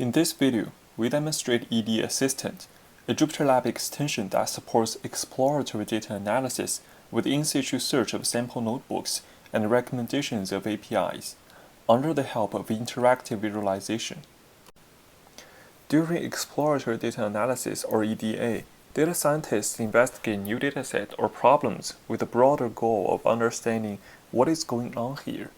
In this video, we demonstrate EDAssistant, a JupyterLab extension that supports exploratory data analysis with in-situ search of sample notebooks and recommendations of APIs, under the help of interactive visualization. During exploratory data analysis, or EDA, data scientists investigate new datasets or problems with the broader goal of understanding what is going on here.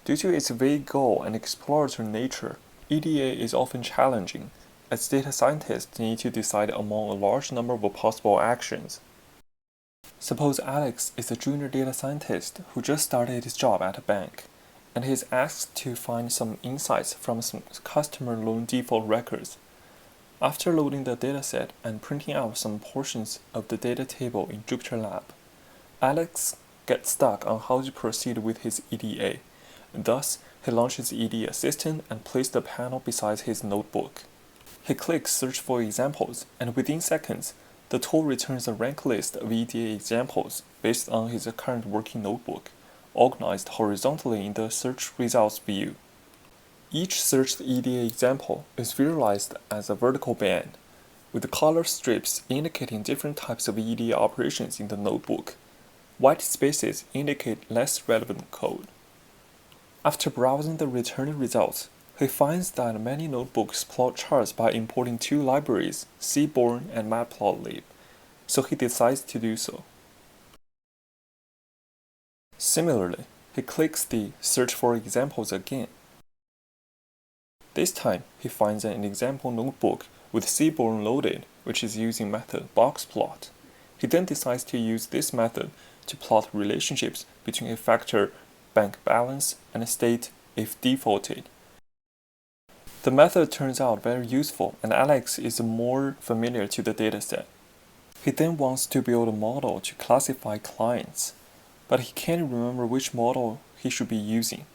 Due to its vague goal and exploratory nature, EDA is often challenging, as data scientists need to decide among a large number of possible actions. Suppose Alex is a junior data scientist who just started his job at a bank, and he is asked to find some insights from some customer loan default records. After loading the dataset and printing out some portions of the data table in JupyterLab, Alex gets stuck on how to proceed with his EDA. Thus, he launches EDAssistant and places the panel beside his notebook. He clicks Search for Examples, and within seconds, the tool returns a ranked list of EDA examples based on his current working notebook, organized horizontally in the Search Results view. Each searched EDA example is visualized as a vertical band, with color strips indicating different types of EDA operations in the notebook. White spaces indicate less relevant code. After browsing the returned results, he finds that many notebooks plot charts by importing two libraries, Seaborn and Matplotlib, so he decides to do so. Similarly, he clicks the Search for Examples again. This time, he finds an example notebook with Seaborn loaded, which is using method boxplot. He then decides to use this method to plot relationships between a factor bank balance and a state if defaulted. The method turns out very useful, and Alex is more familiar to the dataset. He then wants to build a model to classify clients, but he can't remember which model he should be using.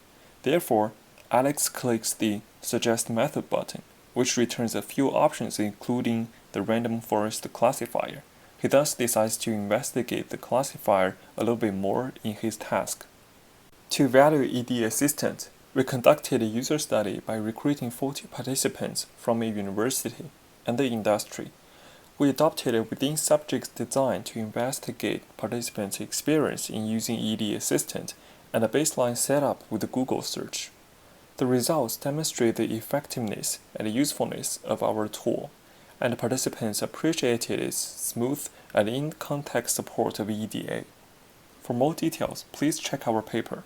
Therefore, Alex clicks the Suggest Method button, which returns a few options including the random forest classifier. He thus decides to investigate the classifier a little bit more in his task. To evaluate EDAssistant, we conducted a user study by recruiting 40 participants from a university and the industry. We adopted a within-subject design to investigate participants' experience in using EDAssistant and a baseline setup with Google search. The results demonstrate the effectiveness and usefulness of our tool, and participants appreciated its smooth and in-context support of EDA. For more details, please check our paper.